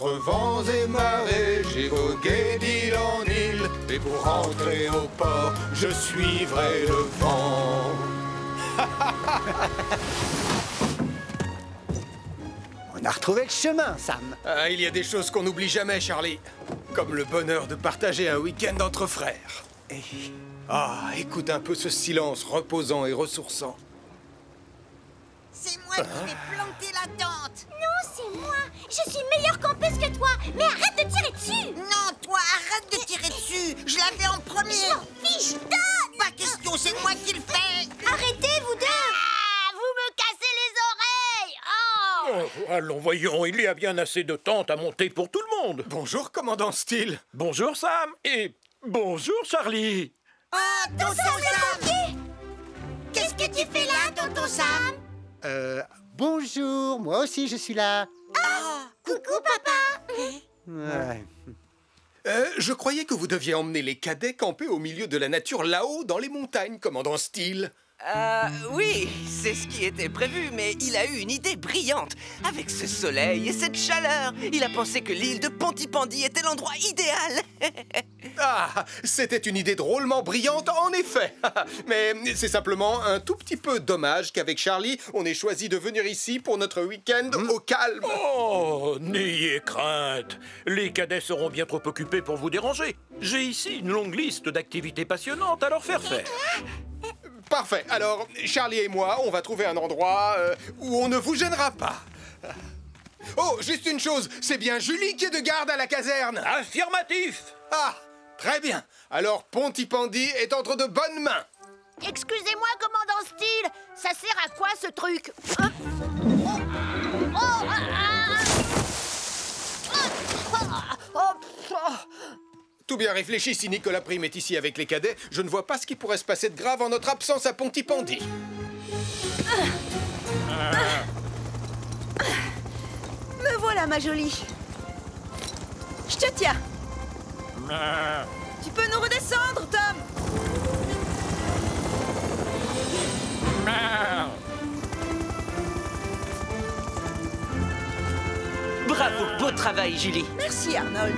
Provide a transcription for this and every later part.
Contre vents et marées, j'ai vogué d'île en île. Et pour rentrer au port, je suivrai le vent. On a retrouvé le chemin, Sam. Ah, il y a des choses qu'on n'oublie jamais, Charlie. Comme le bonheur de partager un week-end entre frères. Ah, écoute un peu ce silence reposant et ressourçant. C'est moi qui vais planter la tente. Non, c'est moi. Je suis meilleure campeuse que toi. Mais arrête de tirer dessus. Non, toi, arrête de tirer dessus. Je l'avais en premier. Je m'en fiche, donne. Pas question, c'est moi qui le fais. Arrêtez, vous deux. Ah, vous me cassez les oreilles. Oh. Oh, allons, voyons, il y a bien assez de tentes à monter pour tout le monde. Bonjour, commandant Steele. Bonjour, Sam. Et bonjour, Charlie. Oh, tonton Sam. Qu'est-ce que tu fais là, tonton Sam? Bonjour, moi aussi je suis là. Coucou, papa. Ouais. Je croyais que vous deviez emmener les cadets camper au milieu de la nature là-haut dans les montagnes, commandant Steele. Oui, c'est ce qui était prévu, mais il a eu une idée brillante. Avec ce soleil et cette chaleur, il a pensé que l'île de Pontypandy était l'endroit idéal. Ah, c'était une idée drôlement brillante, en effet. Mais c'est simplement un tout petit peu dommage qu'avec Charlie, on ait choisi de venir ici pour notre week-end au calme. Oh, n'ayez crainte. Les cadets seront bien trop occupés pour vous déranger. J'ai ici une longue liste d'activités passionnantes à leur faire faire. Parfait. Alors, Charlie et moi, on va trouver un endroit où on ne vous gênera pas. Oh, juste une chose, c'est bien Julie qui est de garde à la caserne. Affirmatif. Ah, très bien. Alors, Pontypandy est entre de bonnes mains. Excusez-moi, commandant Steele. Ça sert à quoi, ce truc? Tout bien réfléchi, si Nicolas Prime est ici avec les cadets, je ne vois pas ce qui pourrait se passer de grave en notre absence à Pontypandy. Me voilà, ma jolie. Je te tiens. Tu peux nous redescendre, Tom? Bravo, beau travail, Julie. Merci, Arnold.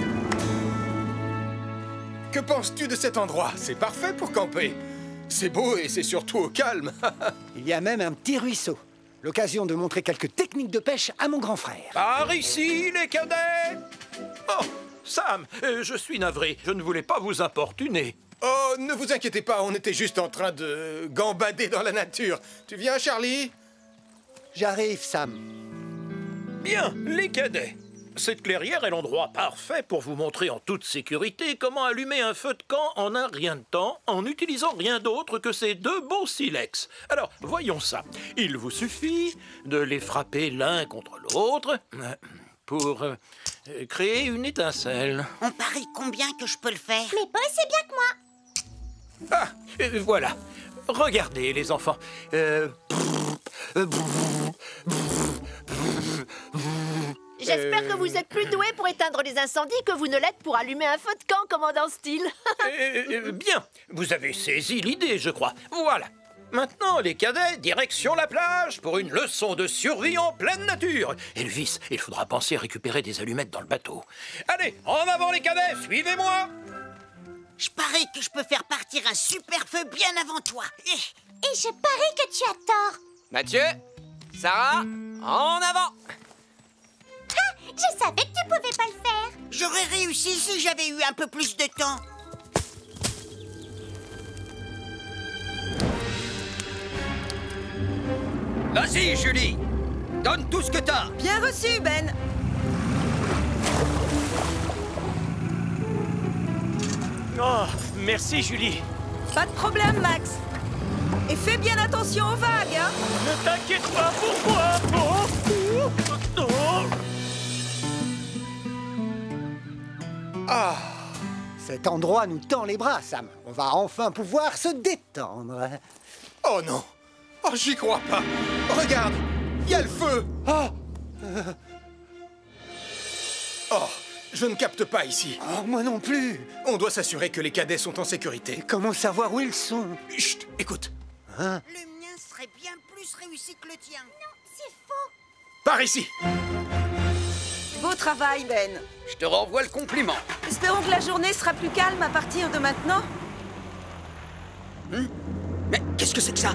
Que penses-tu de cet endroit? C'est parfait pour camper. C'est beau et c'est surtout au calme. Il y a même un petit ruisseau. L'occasion de montrer quelques techniques de pêche à mon grand frère. Par ici, les cadets. Oh, Sam, je suis navré. Je ne voulais pas vous importuner. Oh, ne vous inquiétez pas, on était juste en train de gambader dans la nature. Tu viens, Charlie? J'arrive, Sam. Bien, les cadets. Cette clairière est l'endroit parfait pour vous montrer en toute sécurité comment allumer un feu de camp en un rien de temps en n'utilisant rien d'autre que ces deux beaux silex. Alors, voyons ça. Il vous suffit de les frapper l'un contre l'autre pour créer une étincelle. On parie combien que je peux le faire? Mais pas aussi bien que moi. Ah, voilà. Regardez, les enfants. J'espère que vous êtes plus doué pour éteindre les incendies que vous ne l'êtes pour allumer un feu de camp, commandant Steele. Bien, vous avez saisi l'idée, je crois. Voilà. Maintenant, les cadets, direction la plage pour une leçon de survie en pleine nature. Elvis, il faudra penser à récupérer des allumettes dans le bateau. Allez, en avant les cadets, suivez-moi. Je parie que je peux faire partir un super feu bien avant toi. Et je parie que tu as tort. Mathieu, Sarah, en avant. Ah, je savais que tu pouvais pas le faire. J'aurais réussi si j'avais eu un peu plus de temps. Vas-y, Julie. Donne tout ce que t'as. Bien reçu, Ben. Oh, merci, Julie. Pas de problème, Max. Et fais bien attention aux vagues, hein. Ne t'inquiète pas pour moi. Ah, Cet endroit nous tend les bras, Sam. On va enfin pouvoir se détendre. oh non. Oh, j'y crois pas. Regarde, il y a le feu. Oh, je ne capte pas ici. Oh, moi non plus. On doit s'assurer que les cadets sont en sécurité. Comment savoir où ils sont? Chut, écoute. Le mien serait bien plus réussi que le tien. Non, c'est faux. Par ici. Beau travail, Ben. Je te renvoie le compliment. Espérons que la journée sera plus calme à partir de maintenant. Mais qu'est-ce que c'est que ça?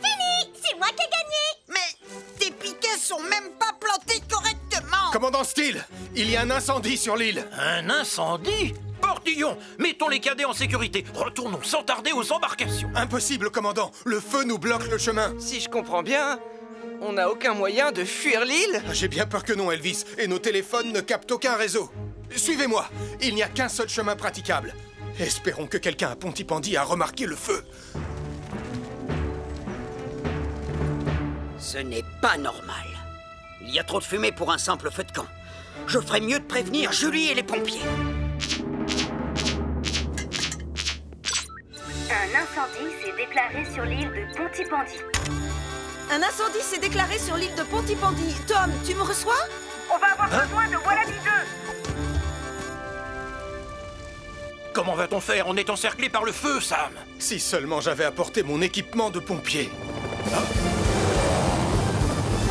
Fini! C'est moi qui ai gagné! Mais tes piquets sont même pas plantés correctement. Commandant Steele, il y a un incendie sur l'île. Un incendie? Portillon, mettons les cadets en sécurité. Retournons sans tarder aux embarcations. Impossible, commandant. Le feu nous bloque le chemin. Si je comprends bien, on n'a aucun moyen de fuir l'île? J'ai bien peur que non, Elvis. Et nos téléphones ne captent aucun réseau. Suivez-moi. Il n'y a qu'un seul chemin praticable. Espérons que quelqu'un à Pontypandy a remarqué le feu. Ce n'est pas normal. Il y a trop de fumée pour un simple feu de camp. Je ferais mieux de prévenir Julie et les pompiers. Un incendie s'est déclaré sur l'île de Pontypandy. Un incendie s'est déclaré sur l'île de Pontypandy. Tom, tu me reçois? On va avoir besoin de Wallaby 2. Comment va-t-on faire? On est encerclé par le feu, Sam. Si seulement j'avais apporté mon équipement de pompier.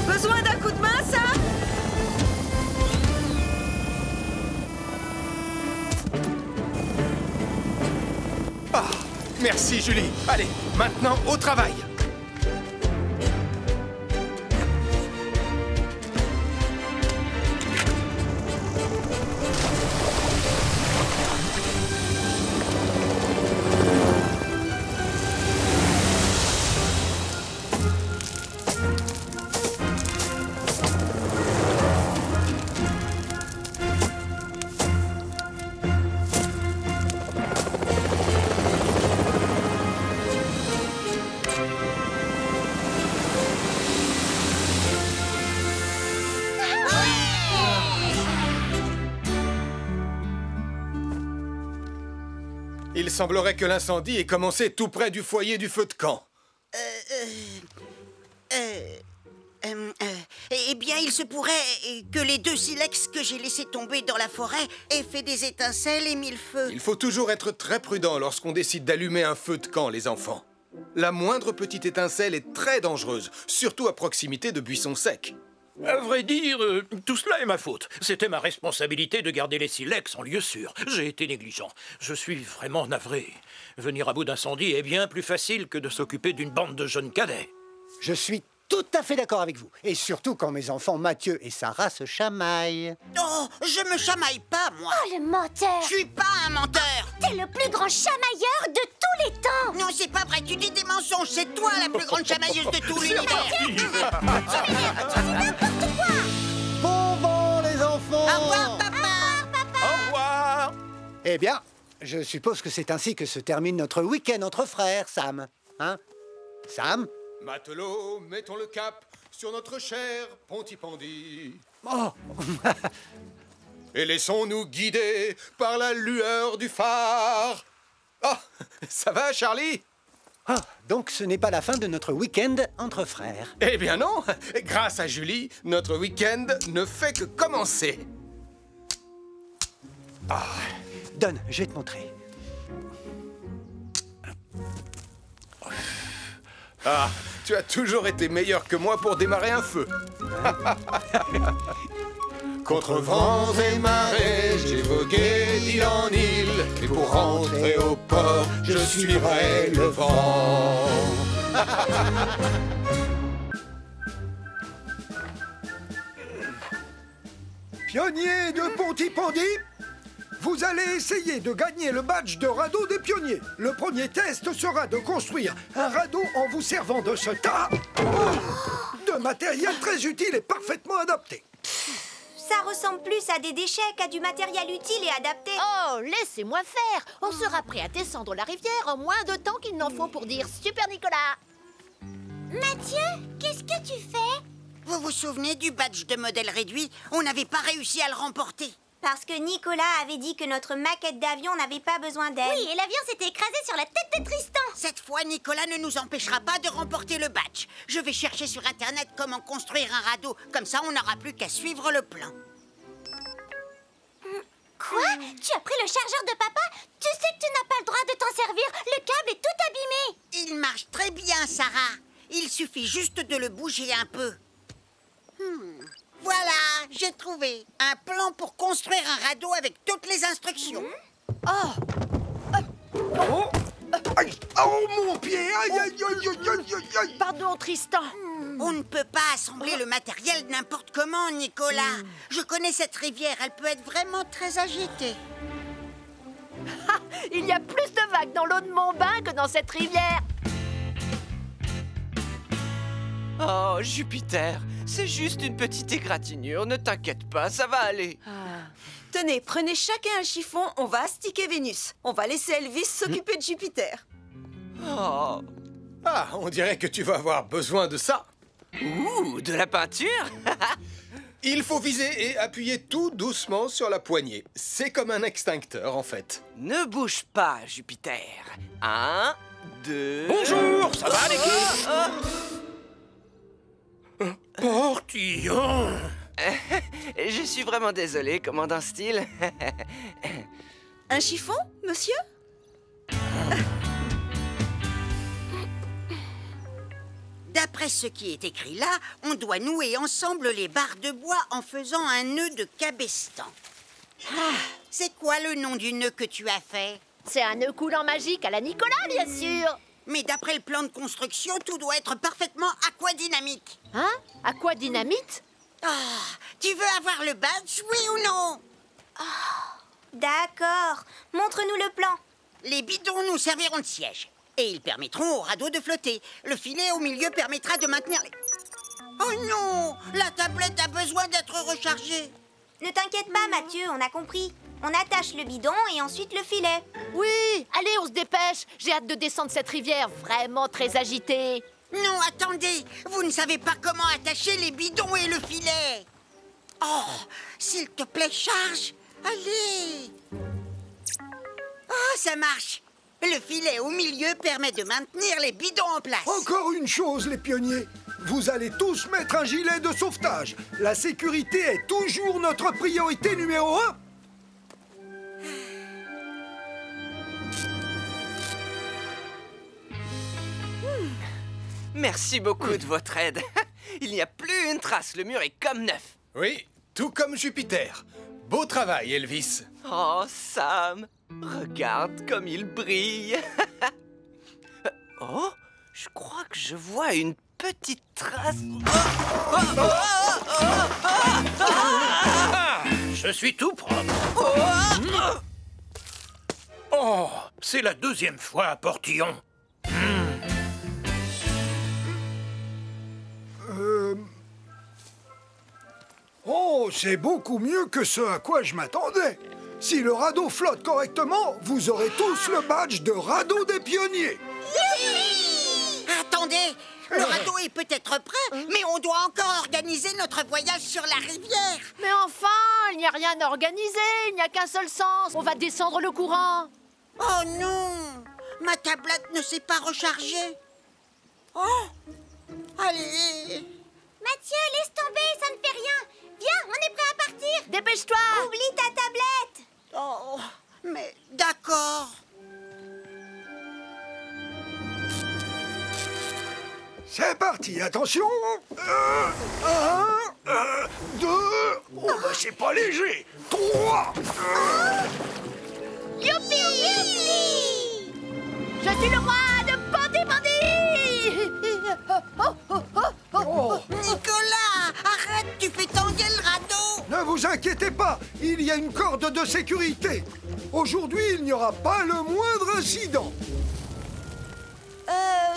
Besoin d'un coup de main, Sam? Ah, merci, Julie. Allez, maintenant au travail. Il semblerait que l'incendie ait commencé tout près du foyer du feu de camp. Eh bien, il se pourrait que les 2 silex que j'ai laissés tomber dans la forêt aient fait des étincelles et mis le feu. Il faut toujours être très prudent lorsqu'on décide d'allumer un feu de camp, les enfants. La moindre petite étincelle est très dangereuse, surtout à proximité de buissons secs. À vrai dire, tout cela est ma faute. C'était ma responsabilité de garder les silex en lieu sûr. J'ai été négligent. Je suis vraiment navré. Venir à bout d'incendie est bien plus facile que de s'occuper d'une bande de jeunes cadets. Je suis tout à fait d'accord avec vous. Et surtout quand mes enfants Mathieu et Sarah se chamaillent. Oh, je me chamaille pas, moi. Oh, le menteur! Je suis pas un menteur. T'es le plus grand chamailleur de tous les temps! Non, c'est pas vrai, tu dis des mensonges. C'est toi la plus grande chamailleuse de tout l'univers. Bon vent, les enfants! Au revoir, papa. Au revoir! Eh bien, je suppose que c'est ainsi que se termine notre week-end entre frères, Sam. Hein? Sam? Matelots, mettons le cap sur notre cher Pontypandy. Oh! Et laissons-nous guider par la lueur du phare. Ah, ça va, Charlie? Ah, donc ce n'est pas la fin de notre week-end entre frères. Eh bien non. Grâce à Julie, notre week-end ne fait que commencer. Donne, je vais te montrer. Ah, tu as toujours été meilleur que moi pour démarrer un feu. Contre vents et marées, j'ai vogué d'île en île. Et pour rentrer au port, je suivrai le vent. Pionniers de Pontypandy, vous allez essayer de gagner le badge de radeau des pionniers. Le premier test sera de construire un radeau en vous servant de ce tas de matériel très utile et parfaitement adapté. Ça ressemble plus à des déchets qu'à du matériel utile et adapté. Oh, laissez-moi faire! On sera prêt à descendre la rivière en moins de temps qu'il n'en faut pour dire Super Nicolas! Mathieu, qu'est-ce que tu fais? Vous vous souvenez du badge de modèle réduit? On n'avait pas réussi à le remporter. Parce que Nicolas avait dit que notre maquette d'avion n'avait pas besoin d'aide. Oui, et l'avion s'était écrasé sur la tête de Tristan. Cette fois, Nicolas ne nous empêchera pas de remporter le badge. Je vais chercher sur Internet comment construire un radeau. Comme ça, on n'aura plus qu'à suivre le plan. Quoi? Tu as pris le chargeur de papa? Tu sais que tu n'as pas le droit de t'en servir. Le câble est tout abîmé. Il marche très bien, Sarah. Il suffit juste de le bouger un peu. voilà, j'ai trouvé un plan pour construire un radeau avec toutes les instructions. Oh, aïe, oh mon pied! Aïe, aïe, aïe, aïe, aïe, aïe, aïe. Pardon, Tristan. On ne peut pas assembler le matériel n'importe comment, Nicolas. Je connais cette rivière, elle peut être vraiment très agitée. Il y a plus de vagues dans l'eau de mon bain que dans cette rivière. Oh, Jupiter, c'est juste une petite égratignure, ne t'inquiète pas, ça va aller. Tenez, prenez chacun un chiffon, on va astiquer Vénus. On va laisser Elvis s'occuper de Jupiter. Oh. Ah, on dirait que tu vas avoir besoin de ça. Ouh, de la peinture? Il faut viser et appuyer tout doucement sur la poignée. C'est comme un extincteur, en fait. Ne bouge pas, Jupiter. 1, 2... Bonjour, ça va l'équipe? Portillon! Je suis vraiment désolé, commandant Steele. Un chiffon, monsieur? D'après ce qui est écrit là, on doit nouer ensemble les barres de bois en faisant un nœud de cabestan. C'est quoi le nom du nœud que tu as fait? C'est un nœud coulant magique à la Nicolas, bien sûr. Mais d'après le plan de construction, tout doit être parfaitement aquadynamique. Hein? Aquadynamite? Tu veux avoir le badge, oui ou non? D'accord. Montre-nous le plan. Les bidons nous serviront de siège. Et ils permettront au radeau de flotter. Le filet au milieu permettra de maintenir les... Oh non! La tablette a besoin d'être rechargée. Ne t'inquiète pas, Mathieu, on a compris. On attache le bidon et ensuite le filet. Oui, allez, on se dépêche. J'ai hâte de descendre cette rivière vraiment très agitée. Non, attendez! Vous ne savez pas comment attacher les bidons et le filet. Oh, s'il te plaît, charge. Allez. Oh, ça marche. Le filet au milieu permet de maintenir les bidons en place. Encore une chose, les pionniers. Vous allez tous mettre un gilet de sauvetage. La sécurité est toujours notre priorité numéro 1. Merci beaucoup de votre aide. Il n'y a plus une trace, le mur est comme neuf. Oui, tout comme Jupiter. Beau travail, Elvis. Oh, Sam, regarde comme il brille. Oh, je crois que je vois une petite trace. Je suis tout propre. Oh, c'est la deuxième fois à Portillon. Oh, c'est beaucoup mieux que ce à quoi je m'attendais. Si le radeau flotte correctement, vous aurez tous le badge de radeau des pionniers. Attendez, le radeau est peut-être prêt, mais on doit encore organiser notre voyage sur la rivière. Mais enfin, il n'y a rien à organiser, il n'y a qu'un seul sens. On va descendre le courant. Oh non, ma tablette ne s'est pas rechargée. Oh, allez. Mathieu, laisse tomber, ça ne fait rien. Viens, on est prêt à partir. Dépêche-toi. Oublie ta tablette. Oh, mais d'accord. C'est parti, attention. 1, 2, oh bah c'est pas léger. 3. Youpi, youpi. Je suis le roi de Pontypandy. Nicolas, arrête, tu fais tanguer le radeau. Ne vous inquiétez pas, il y a une corde de sécurité. Aujourd'hui, il n'y aura pas le moindre incident.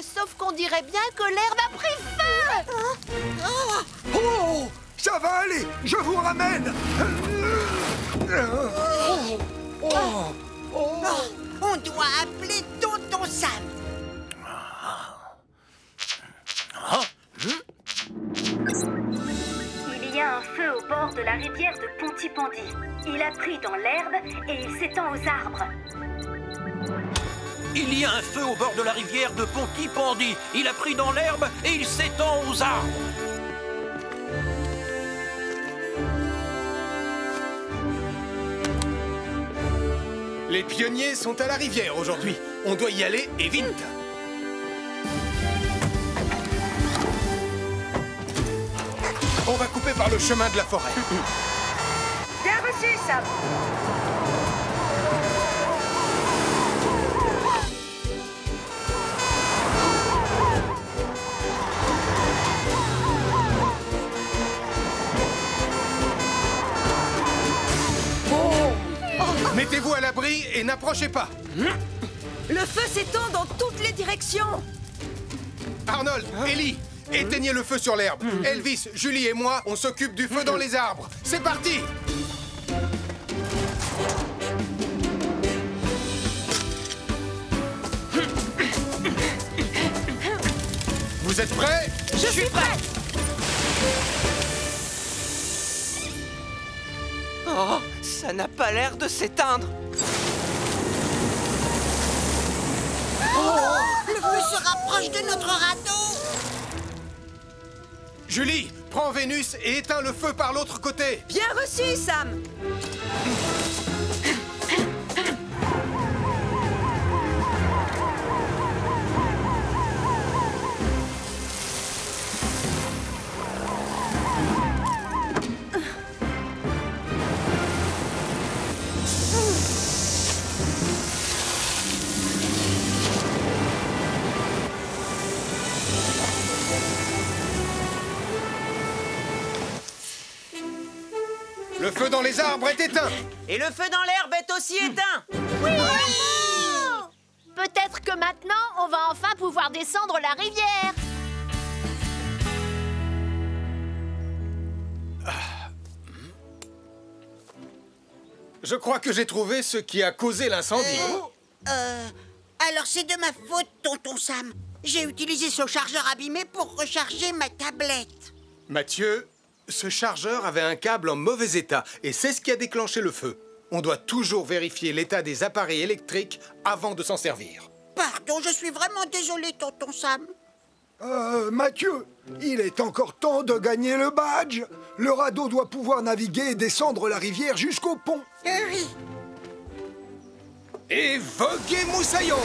Sauf qu'on dirait bien que l'herbe a pris feu. Oh, ça va aller, je vous ramène. On doit appeler Tonton Sam. Il y a un feu au bord de la rivière de Pontypandy. Il a pris dans l'herbe et il s'étend aux arbres. Il y a un feu au bord de la rivière de Pontypandy. Il a pris dans l'herbe et il s'étend aux arbres. Les pionniers sont à la rivière aujourd'hui. On doit y aller et vite. On va couper par le chemin de la forêt. Bien reçu, Sam. Mettez-vous à l'abri et n'approchez pas. Le feu s'étend dans toutes les directions. Arnold, Ellie, éteignez le feu sur l'herbe. Elvis, Julie et moi, on s'occupe du feu dans les arbres. C'est parti! Vous êtes prêts? Je suis prête. Oh, ça n'a pas l'air de s'éteindre. Le feu se rapproche de notre radeau. Julie, prends Vénus et éteins le feu par l'autre côté. Bien reçu, Sam. Le feu dans les arbres est éteint. Et le feu dans l'herbe est aussi éteint. Oui! Peut-être que maintenant, on va enfin pouvoir descendre la rivière. Je crois que j'ai trouvé ce qui a causé l'incendie. Alors c'est de ma faute, tonton Sam. J'ai utilisé ce chargeur abîmé pour recharger ma tablette. Mathieu, ce chargeur avait un câble en mauvais état et c'est ce qui a déclenché le feu. On doit toujours vérifier l'état des appareils électriques avant de s'en servir. Pardon, je suis vraiment désolé, tonton Sam. Mathieu, il est encore temps de gagner le badge. Le radeau doit pouvoir naviguer et descendre la rivière jusqu'au pont. Oui. Et voguez moussaillon!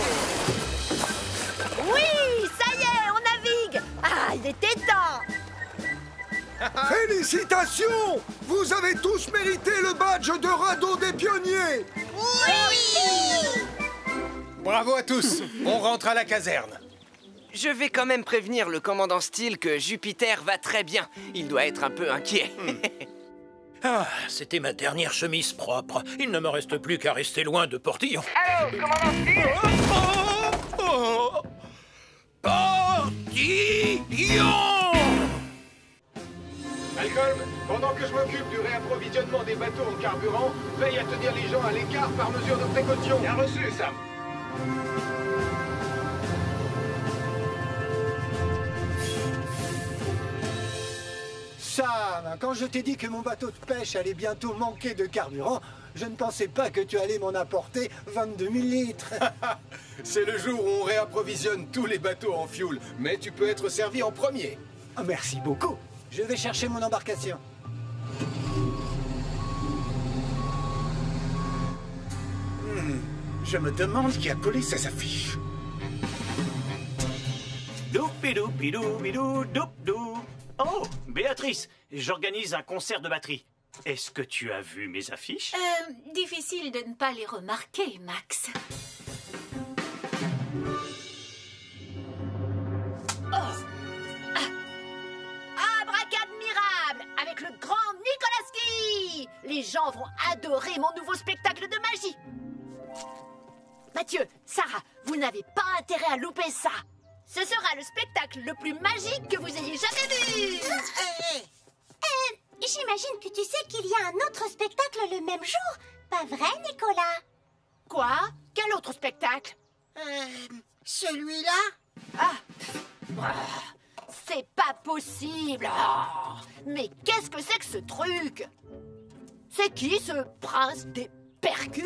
Oui, ça y est, on navigue. Ah, il était temps. Félicitations! Vous avez tous mérité le badge de radeau des pionniers! Oui! Bravo à tous! On rentre à la caserne. Je vais quand même prévenir le commandant Steele que Jupiter va très bien. Il doit être un peu inquiet. Ah, c'était ma dernière chemise propre. Il ne me reste plus qu'à rester loin de Portillon. Allô, commandant Steele? Portillon! Malcolm, pendant que je m'occupe du réapprovisionnement des bateaux en carburant, veille à tenir les gens à l'écart par mesure de précaution. Bien reçu, Sam. Sam, quand je t'ai dit que mon bateau de pêche allait bientôt manquer de carburant, je ne pensais pas que tu allais m'en apporter 22 000 litres. C'est le jour où on réapprovisionne tous les bateaux en fuel, mais tu peux être servi en premier. Ah, merci beaucoup. Je vais chercher mon embarcation. Je me demande qui a collé ces affiches. Doupidou-bidou-bidou-doup-dou. Oh, Béatrice, j'organise un concert de batterie. Est-ce que tu as vu mes affiches? Difficile de ne pas les remarquer, Max. Abracadmirable, avec le grand Nikolaski. Les gens vont adorer mon nouveau spectacle de magie. Mathieu, Sarah, vous n'avez pas intérêt à louper ça. Ce sera le spectacle le plus magique que vous ayez jamais vu. J'imagine que tu sais qu'il y a un autre spectacle le même jour. Pas vrai, Nicolas? Quoi? Quel autre spectacle? Celui-là? C'est pas possible. Mais qu'est-ce que c'est que ce truc? C'est qui ce prince des percus?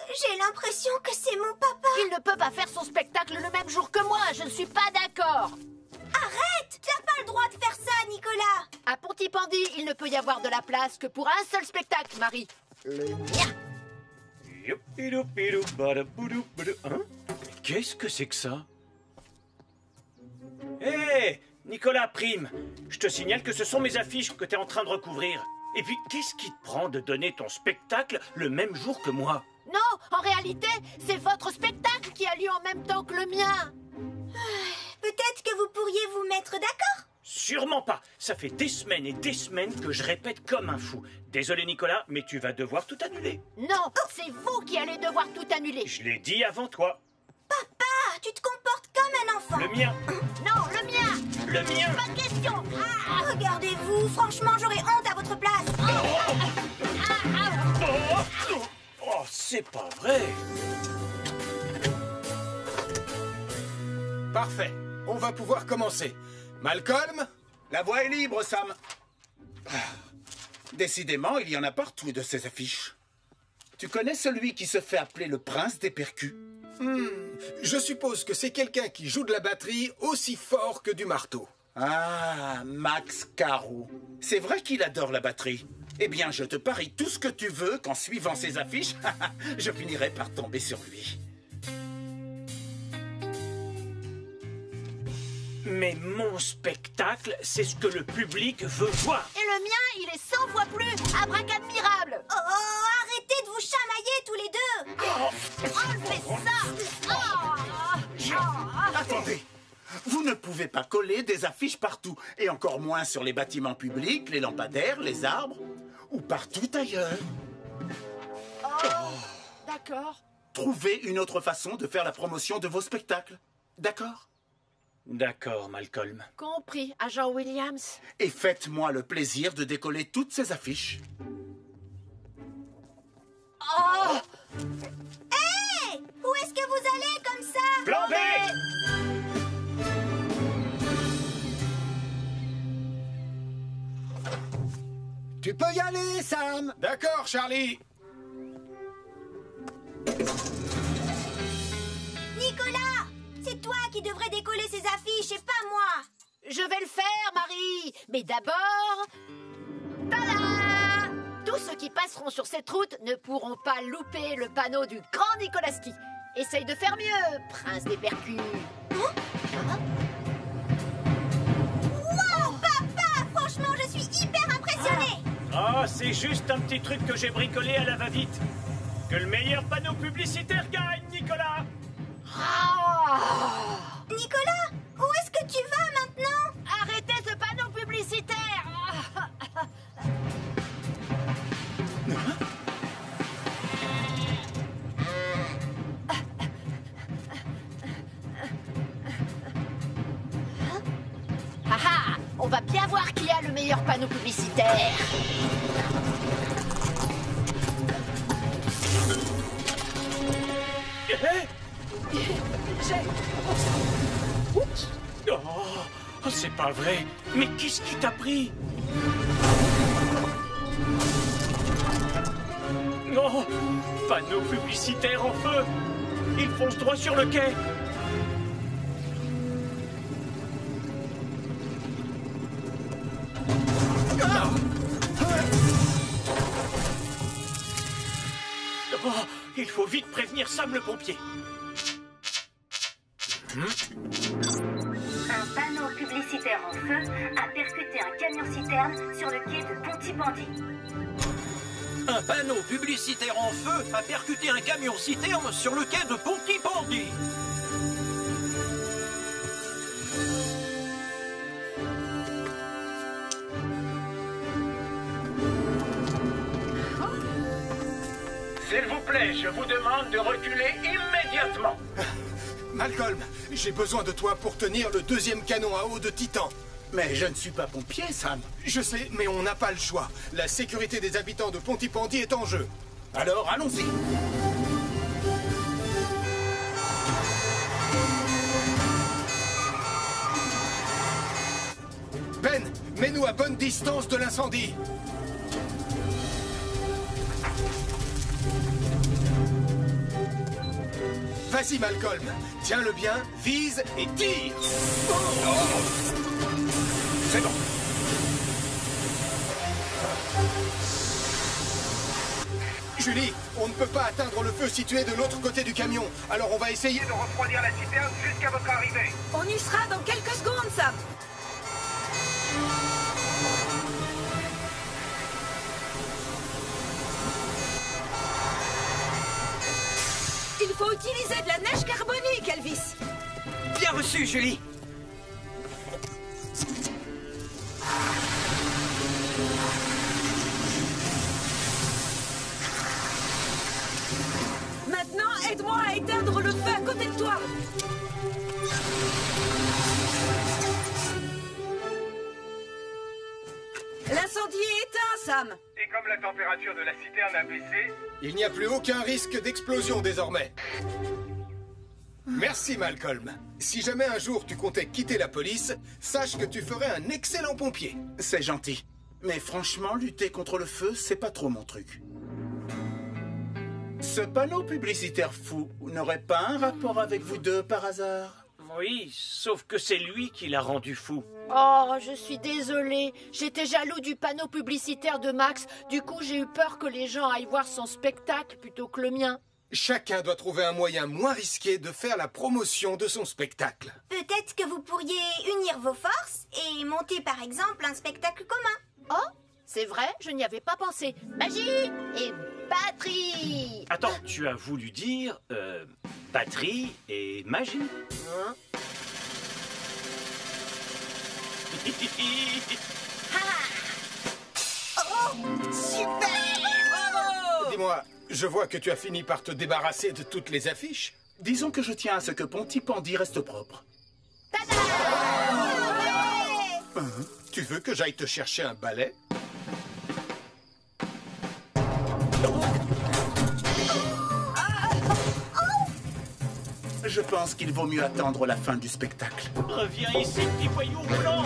J'ai l'impression que c'est mon papa. Il ne peut pas faire son spectacle le même jour que moi. Je ne suis pas d'accord. Arrête! T'as pas le droit de faire ça, Nicolas. À Pontypandy, il ne peut y avoir de la place que pour un seul spectacle, Marie. Le mien. Hein? Qu'est-ce que c'est que ça? Hé, Nicolas, Prime, je te signale que ce sont mes affiches que tu es en train de recouvrir. Et puis, qu'est-ce qui te prend de donner ton spectacle le même jour que moi? Non, en réalité, c'est votre spectacle qui a lieu en même temps que le mien. Peut-être que vous pourriez vous mettre d'accord? Sûrement pas. Ça fait des semaines et des semaines que je répète comme un fou. Désolé, Nicolas, mais tu vas devoir tout annuler. Non, c'est vous qui allez devoir tout annuler. Je l'ai dit avant toi. Papa, tu te comportes comme un enfant. Le mien. Non, le mien. Le mien. Pas de question. Regardez-vous, franchement, j'aurais honte à votre place. Oh, c'est pas vrai. Parfait. On va pouvoir commencer. Malcolm? La voie est libre, Sam. Décidément, il y en a partout de ces affiches. Tu connais celui qui se fait appeler le prince des percus? Je suppose que c'est quelqu'un qui joue de la batterie aussi fort que du marteau. Ah, Max Carou. C'est vrai qu'il adore la batterie. Eh bien, je te parie tout ce que tu veux qu'en suivant ces affiches, je finirai par tomber sur lui. Mais mon spectacle, c'est ce que le public veut voir. Et le mien, il est 100 fois plus abracadmirable. Oh, arrêtez de vous chamailler tous les deux. Enlevez ça. Attendez. Vous ne pouvez pas coller des affiches partout, et encore moins sur les bâtiments publics, les lampadaires, les arbres, ou partout ailleurs. D'accord. Trouvez une autre façon de faire la promotion de vos spectacles. D'accord? D'accord, Malcolm. Compris, agent Williams. Et faites-moi le plaisir de décoller toutes ces affiches. Hé! Où est-ce que vous allez comme ça? Plan B! Tu peux y aller, Sam. D'accord, Charlie. Nicolas! C'est toi qui devrais décoller ces affiches et pas moi. Je vais le faire, Marie. Mais d'abord... Tada! Tous ceux qui passeront sur cette route ne pourront pas louper le panneau du grand Nikolaski. Essaye de faire mieux, prince des percus. Wow, papa! Franchement, je suis hyper impressionnée. Oh, c'est juste un petit truc que j'ai bricolé à la va-vite. Que le meilleur panneau publicitaire gagne, Nicolas! Nicolas, où est-ce que tu vas maintenant? Arrêtez ce panneau publicitaire! On va bien voir qui a le meilleur panneau publicitaire. Oh, c'est pas vrai. Mais qu'est-ce qui t'a pris? Oh, panneau publicitaire en feu. Il fonce droit sur le quai. Oh, il faut vite prévenir Sam le pompier. Un panneau publicitaire en feu a percuté un camion-citerne sur le quai de Pontypandy. Un panneau publicitaire en feu a percuté un camion-citerne sur le quai de Pontypandy. S'il vous plaît, je vous demande de reculer immédiatement. Malcolm, j'ai besoin de toi pour tenir le deuxième canon à eau de Titan. Mais je ne suis pas pompier, Sam. Je sais, mais on n'a pas le choix. La sécurité des habitants de Pontypandy est en jeu. Alors, allons-y. Ben, mets-nous à bonne distance de l'incendie. Vas-y, Malcolm. Tiens-le bien, vise et tire. C'est bon. Julie, on ne peut pas atteindre le feu situé de l'autre côté du camion. Alors on va essayer de refroidir la citerne jusqu'à votre arrivée. On y sera dans quelques secondes, Sam. Elvis. Bien reçu, Julie. Maintenant, aide-moi à éteindre le feu à côté de toi. L'incendie est éteint, Sam. Et comme la température de la citerne a baissé, Il n'y a plus aucun risque d'explosion désormais. Merci, Malcolm. Si jamais un jour tu comptais quitter la police, sache que tu ferais un excellent pompier. C'est gentil. Mais franchement, lutter contre le feu, c'est pas trop mon truc. Ce panneau publicitaire fou n'aurait pas un rapport avec vous deux par hasard? Oui, sauf que c'est lui qui l'a rendu fou. Oh, je suis désolée. J'étais jaloux du panneau publicitaire de Max. Du coup, j'ai eu peur que les gens aillent voir son spectacle plutôt que le mien. Chacun doit trouver un moyen moins risqué de faire la promotion de son spectacle. Peut-être que vous pourriez unir vos forces et monter par exemple un spectacle commun. Oh, c'est vrai, je n'y avais pas pensé. Magie et batterie. Attends, tu as voulu dire batterie et magie? Hein? Oh, super! Bravo! Dis-moi, je vois que tu as fini par te débarrasser de toutes les affiches. Disons que je tiens à ce que Pontypandy reste propre. Tu veux que j'aille te chercher un balai? Je pense qu'il vaut mieux attendre la fin du spectacle. Reviens ici, petit voyou roulant.